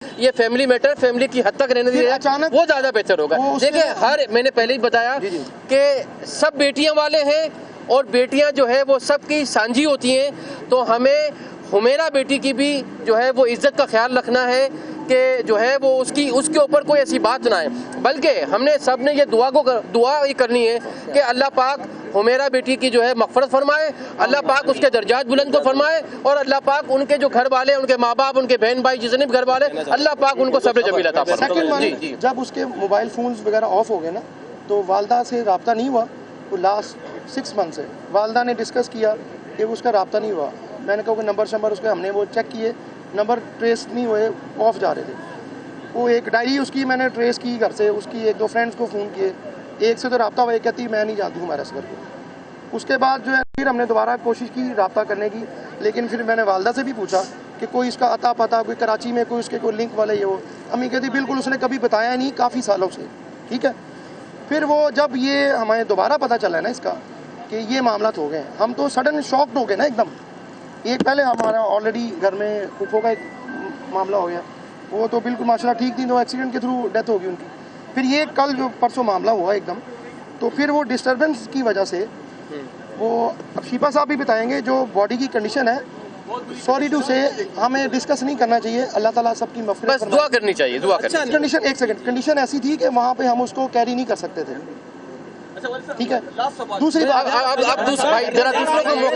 ये family matter family की हद तक रहने दिया अचानक वो ज़्यादा बेहतर होगा। देखिए मैंने पहले ही बताया कि सब बेटियां वाले हैं और बेटियां जो है वो सबकी सांझी होती हैं, तो हमें हुमेरा बेटी की भी जो है वो इज्जत का ख्याल रखना है कि जो है वो उसके ऊपर कोई ऐसी बात ना आए, बल्कि हमने सब ने ये दुआ ही करनी है कि अल्लाह पाक हुमेरा बेटी की जो है मग़फ़िरत फरमाए, अल्लाह पाक उसके दर्जात बुलंद को फरमाए और अल्लाह पाक उनके जो घर वाले, उनके माँ बाप, उनके बहन भाई जितने भी घर वाले, अल्लाह पाक उनको सब्र जमील अता फरमाए। जब उसके मोबाइल फ़ोन्स वगैरह ऑफ हो गए ना, तो वालदा से रब्ता नहीं हुआ। वो लास्ट 6 मंथ से वालदा ने डिस्कस किया कि उसका रब्ता नहीं हुआ। मैंने कहा कि नंबर शंबर उसके हमने वो चेक किए, नंबर ट्रेस नहीं हुए, ऑफ जा रहे थे। वो एक डायरी उसकी मैंने ट्रेस की घर से, उसकी 1-2 फ्रेंड्स को फ़ोन किए, एक से तो रब्ता हुआ, एक कहती मैं नहीं जानती हूँ हमारे असगर को। उसके बाद जो है फिर हमने दोबारा कोशिश की रब्ता करने की, लेकिन फिर मैंने वालदा से भी पूछा कि कोई इसका अता पता, कोई कराची में कोई उसके कोई लिंक वाले ये वो। अम्मी कहती बिल्कुल उसने कभी बताया नहीं काफ़ी सालों से, ठीक है। फिर वो जब ये हमें दोबारा पता चला है ना इसका कि ये मामला हो गए, हम तो सडन शॉक्ड हो गए ना एकदम। एक पहले हमारा ऑलरेडी घर में फूफो का एक मामला हो गया, वो तो बिल्कुल माशाल्लाह ठीक थी, तो एक्सीडेंट के थ्रू डेथ होगी उनकी। फिर ये कल जो परसों मामला हुआ एकदम, तो फिर वो डिस्टर्बेंस की वजह से वो अब शिफा साहब भी बताएंगे जो बॉडी की कंडीशन है, सॉरी टू से हमें डिस्कस नहीं करना चाहिए। अल्लाह ताला सबकी मग़फ़िरत बस दुआ करनी चाहिए, दुआ करनी। कंडीशन एक सेकंड, कंडीशन ऐसी थी कि वहाँ पे हम उसको कैरी नहीं कर सकते थे, ठीक है। दूसरी बात आप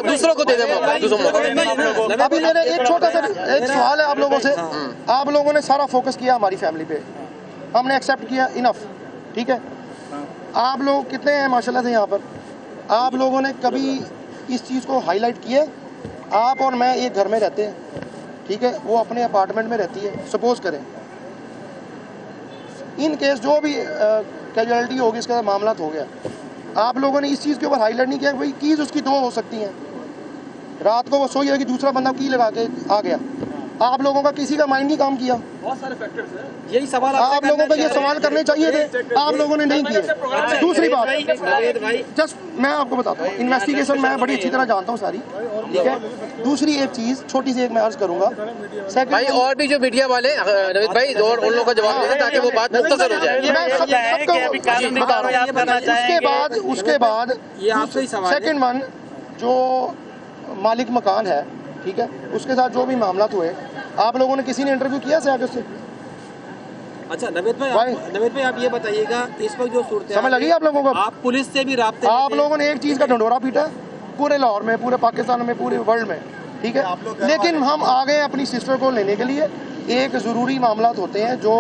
दूसरों को दे दें मौका। अभी मेरे एक छोटा सा एक सवाल है आप लोगों से। आप लोगों ने सारा फोकस किया हमारी फैमिली पे, हमने एक्सेप्ट किया, इनफ, ठीक है। आप लोग कितने हैं माशाल्लाह से यहाँ पर, आप लोगों ने कभी इस चीज़ को हाईलाइट किया? आप और मैं एक घर में रहते हैं, ठीक है, वो अपने अपार्टमेंट में रहती है, सपोज करें इन केस जो भी कैजुअलिटी होगी, इसका मामला हो गया, आप लोगों ने इस चीज़ के ऊपर हाईलाइट नहीं किया भाई कीज़ उसकी 2 हो सकती हैं। रात को वो सोई है कि दूसरा बंदा की लगा के आ गया, आप लोगों का किसी का माइंड नहीं काम किया। बहुत सारे फैक्टर्स हैं, यही सवाल आप लोगों को ये सवाल करने चाहिए थे, आप लोगों ने नहीं किए। दूसरी बात, जस्ट मैं आपको बताता हूँ, इन्वेस्टिगेशन मैं बड़ी अच्छी तरह जानता हूँ सारी, ठीक है। दूसरी एक चीज़ छोटी सी एक मैं अर्ज करूँगा भाई, और भी जो मीडिया वाले नवीद भाई और उन लोगों का जवाब दें ताकि वो बात मुख्तसर हो जाए। उसके बाद सेकंड वन जो मालिक मकान है, ठीक है, उसके साथ जो भी मामला हुए, आप लोगों ने किसी ने इंटरव्यू किया से आगे उससे? अच्छा नवीद भाई आप ये बताइएगा, इस वक्त जो सूरत समझ लगी आप लोगों को? आप पुलिस से भी राब्ते, आप लोगों ने एक चीज़ का ढंढोरा पीटा पूरे लाहौर में, पूरे पाकिस्तान में, पूरे वर्ल्ड में, ठीक है। लेकिन हम आ गए अपनी सिस्टर को लेने के लिए। एक ज़रूरी मामला होते हैं जो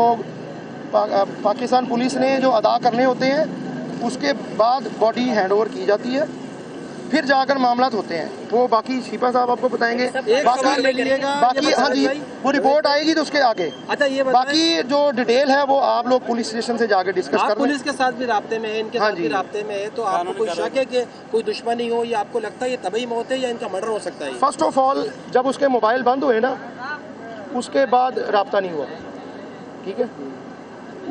पाकिस्तान पुलिस ने जो अदा करने होते हैं, उसके बाद बॉडी हैंड ओवर की जाती है, फिर जाकर मामला होते हैं। वो बाकी शिफा साहब आपको बताएंगे, बाकी हाँ जी, वो रिपोर्ट आएगी तो उसके आगे। अच्छा ये बाकी जो डिटेल है वो आप लोग पुलिस स्टेशन से जाकर डिस्कस कर। पुलिस के साथ भी राब्ते में है, इनके साथ भी राब्ते में है, तो आपको कोई शक है कि कोई दुश्मनी हो, या आपको लगता है ये तभी मौत है या इनका मर्डर हो सकता है? फर्स्ट ऑफ ऑल जब उसके मोबाइल बंद हुए ना, उसके बाद राब्ता नहीं हुआ, ठीक है।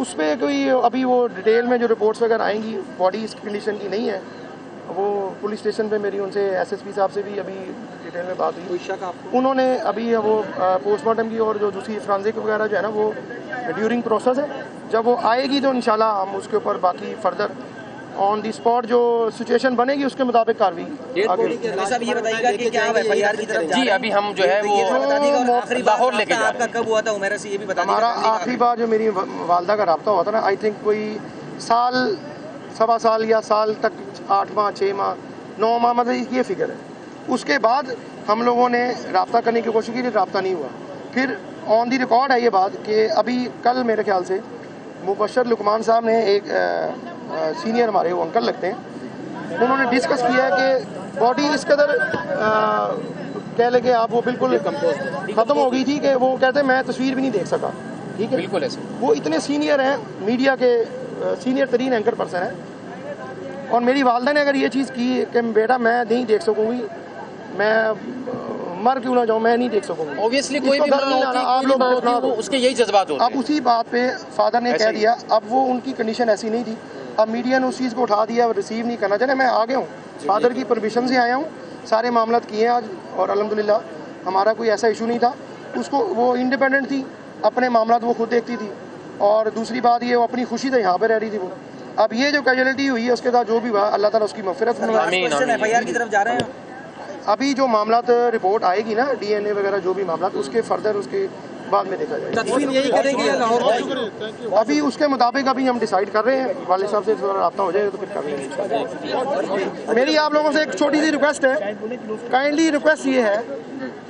उस पर कोई अभी वो डिटेल में जो रिपोर्ट्स वगैरह आएंगी, बॉडी इस कंडीशन की नहीं है। वो पुलिस स्टेशन पे मेरी उनसे एसएसपी साहब से भी अभी डिटेल में बात हुई। कोई शक आपको? उन्होंने अभी वो पोस्टमार्टम की और जो दूसरी फ्रांसिक वगैरह जो है ना वो ड्यूरिंग प्रोसेस है। जब वो आएगी तो इंशाल्लाह हम उसके ऊपर बाकी फर्दर ऑन दी स्पॉट जो सिचुएशन बनेगी उसके मुताबिक कार्रवाई साहब ये बताइएगा कि क्या एफआईआर की तरफ जी अभी हम जो है वो लाहौर लेके जा रहे हैं। कब हुआ था उमेरा से, ये भी बता हमारा आखिरी बार जो मेरी वालदा का रब्ता हुआ था ना, आई थिंक कोई साल, 1.25 साल या साल तक, 8 माह, 6 माह, 9 माह, मतलब ये फिगर है। उसके बाद हम लोगों ने रब्ता करने की कोशिश की, रब्ता नहीं हुआ। फिर ऑन दी रिकॉर्ड है ये बात कि अभी कल मेरे ख्याल से मुबशर लुकमान साहब ने एक सीनियर हमारे वो अंकल लगते हैं, उन्होंने डिस्कस किया है कि बॉडी इस कदर कह लगे आप वो बिल्कुल ख़त्म हो गई थी कि वो कहते मैं तस्वीर भी नहीं देख सका, ठीक है। बिल्कुल ऐसे वो इतने सीनियर हैं, मीडिया के सीनियर तरीन एंकर पर्सन है, और मेरी वालदा ने अगर ये चीज़ की कि बेटा मैं नहीं देख सकूँगी, मैं मर क्यों ना जाऊँ, मैं नहीं देख सकूँगी। ऑब्वियसली कोई भी आप लोग उसके यही जज्बात होते हैं। अब उसी बात पे फादर ने कह दिया, अब वो उनकी कंडीशन ऐसी नहीं थी, अब मीडिया ने उस चीज़ को उठा दिया, रिसीव नहीं करना चाहिए। मैं आ गया हूँ, फादर की परमिशन से आया हूँ, सारे मामला किए हैं आज, और अल्हम्दुलिल्लाह हमारा कोई ऐसा इशू नहीं था। उसको वो इंडिपेंडेंट थी, अपने मामला वो खुद देखती थी, और दूसरी बात ये वो अपनी खुशी से यहाँ पे रह रही थी वो। अब ये जो कैजुअलिटी हुई है उसके साथ जो भी हुआ अल्लाह ताला उसकी मग़फ़िरत फरमाए। FIR की तरफ जा रहे हैं। अभी जो मामला रिपोर्ट आएगी ना, DNA वगैरह जो भी मामला, उसके फर्दर उसके बाद में देखा जाएगा। तदफीन यही करेंगे या लाहौर? अभी उसके मुताबिक अभी हम डिसाइड कर रहे हैं, वाले साहब से थोड़ा रब्ता हो जाएगा तो फिर कर लेंगे। मेरी आप लोगों से एक छोटी सी रिक्वेस्ट है, काइंडली रिक्वेस्ट ये है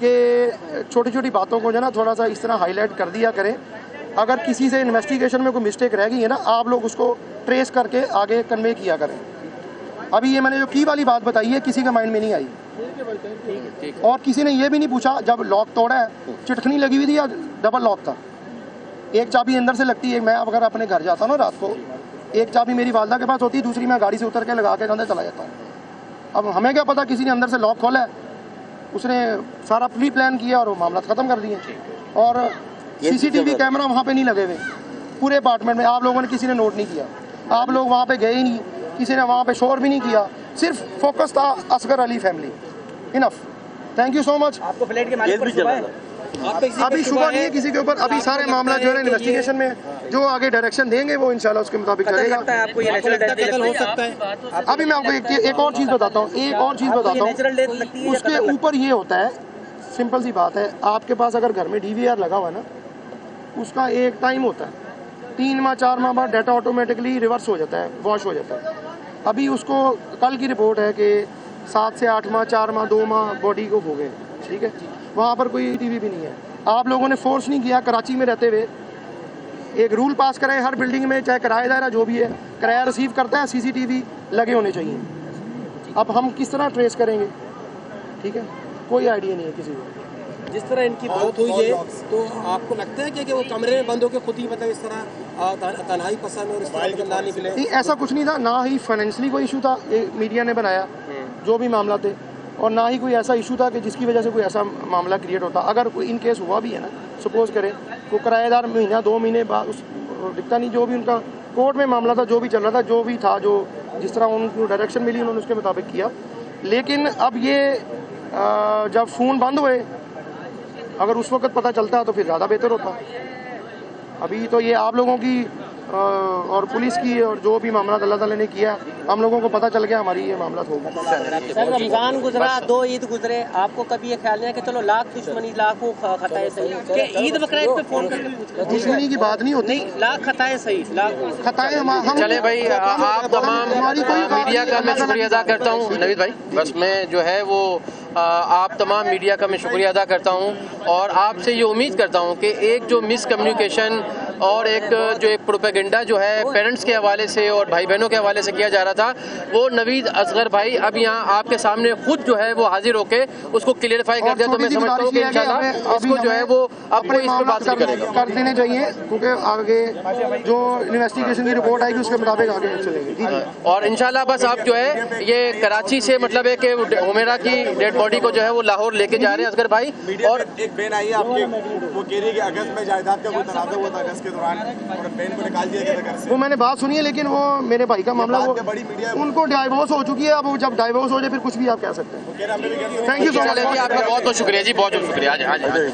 कि छोटी छोटी बातों को जो ना थोड़ा सा इस तरह हाईलाइट कर दिया करें। अगर किसी से इन्वेस्टिगेशन में कोई मिस्टेक रह गई है ना, आप लोग उसको ट्रेस करके आगे कन्वे किया करें। अभी ये मैंने जो की वाली बात बताई है किसी के माइंड में नहीं आई, और किसी ने ये भी नहीं पूछा जब लॉक तोड़ा है चिटखनी लगी हुई थी या डबल लॉक था। एक चाबी अंदर से लगती है, मैं अगर अपने घर जाता हूँ ना रात को, एक चाबी मेरी वालदा के पास होती है, दूसरी मैं गाड़ी से उतर के लगा के अंदर चला जाता हूँ। अब हमें क्या पता किसी ने अंदर से लॉक खोला है, उसने सारा प्री प्लान किया और वो मामला ख़त्म कर दिए। और CCTV कैमरा वहाँ पे नहीं लगे हुए पूरे अपार्टमेंट में, आप लोगों ने किसी ने नोट नहीं किया, आप लोग वहाँ पे गए ही नहीं, किसी ने वहाँ पे शोर भी नहीं किया, सिर्फ फोकस था Asgar Ali family. Enough, thank you so much. आपको फ्लैट के मालिक पर शुबा है? अभी शुबा नहीं है किसी के ऊपर, अभी सारे मामला जो है इन्वेस्टिगेशन में जो आगे डायरेक्शन देंगे वो इंशाल्लाह उसके मुताबिक चलेगा। आपको ये नेचुरल डेथ हो सकता है? अभी मैं आपको एक और चीज़ बताता हूँ, नेचुरल डेथ लगती है? उसके ऊपर ये होता है, सिंपल सी बात है, आपके पास अगर घर में DVR लगा हुआ है ना, उसका एक टाइम होता है, 3 माह 4 माह बाद डाटा ऑटोमेटिकली रिवर्स हो जाता है, वॉश हो जाता है। अभी उसको कल की रिपोर्ट है कि 7 से 8 माह 4 माह 2 माह बॉडी को हो गए, ठीक है। वहाँ पर कोई TV भी नहीं है, आप लोगों ने फोर्स नहीं किया। कराची में रहते हुए एक रूल पास करें, हर बिल्डिंग में चाहे किराएदार जो भी है किराया रिसीव करता है, CCTV लगे होने चाहिए। अब हम किस तरह ट्रेस करेंगे, ठीक है, कोई आइडिया नहीं है किसी को। जिस तरह इनकी मौत हुई है तो आपको लगता है कि वो कमरे में बंद होकर खुद ही मतलब इस तरह तन्हाई पसंद और इस तरह ना निकले? नहीं, ऐसा कुछ नहीं था, ना ही फाइनेंशियली कोई इशू था, मीडिया ने बनाया जो भी मामला थे, और ना ही कोई ऐसा इशू था कि जिसकी वजह से कोई ऐसा मामला क्रिएट होता। अगर कोई इन केस हुआ भी है ना, सपोज करें वो किराएदार महीना 2 महीने बाद उस दिखता नहीं, जो भी उनका कोर्ट में मामला था, जो भी चल रहा था, जो भी था, जो जिस तरह उनको डायरेक्शन मिली उन्होंने उसके मुताबिक किया। लेकिन अब ये जब फ़ोन बंद हुए, अगर उस वक्त पता चलता तो फिर ज़्यादा बेहतर होता। अभी तो ये आप लोगों की और पुलिस की और जो भी मामला अल्लाह ताला ने किया, हम लोगों को पता चल गया, हमारी ये मामला हो गया। सर रमज़ान गुजरा, 2 ईद गुजरे, आपको कभी ये ख्याल नहीं है कि चलो लाख दुश्मनी लाखों खताए सही कि ईद बकरीद पे फोन करके पूछ? दुश्मनी की बात नहीं होती, लाख खताए सही, लाख खताएं हम। चले भाई, आप तमाम मीडिया का मैं शुक्रिया अदा करता हूँ नवीद भाई। बस मैं जो है वो आप तमाम मीडिया का मैं शुक्रिया अदा करता हूँ, और आपसे ये उम्मीद करता हूँ कि एक जो मिसकम्युनिकेशन और एक प्रोपेगेंडा जो है पेरेंट्स के हवाले से और भाई बहनों के हवाले से किया जा रहा था, वो नवीद असगर भाई अब यहाँ आपके सामने खुद जो है वो हाजिर होके उसको क्लियरिफाई कर दिया। तो मैं समझता हूँ कि इंशाल्लाह इसको जो है वो अब कोई इस पर बात नहीं करेगा, कर देने चाहिए, क्योंकि आगे जो इन्वेस्टिगेशन की रिपोर्ट आएगी उसके मुताबिक आगे चलेंगे। और इंशाल्लाह बस आप जो है ये कराची से मतलब है कि हुमेरा की डेड बॉडी को जो है वो लाहौर लेके जा रहे हैं असगर भाई। और एक बहन आई है आपकी, वो कह रही है कि अगस्त में जायदाद का कोई तनाज़ा हुआ था, अगस्त के दौरान और बहन को निकाल दिया गया था घर से। वो मैंने बात सुनी है, लेकिन वो मेरे भाई का मामला, वो उनको डाइवोर्स हो चुकी है। अब जब डाइवोर्स हो जाए फिर कुछ भी आप कह सकते हैं। थैंक यू सो मच, आपका बहुत बहुत शुक्रिया जी, बहुत बहुत शुक्रिया।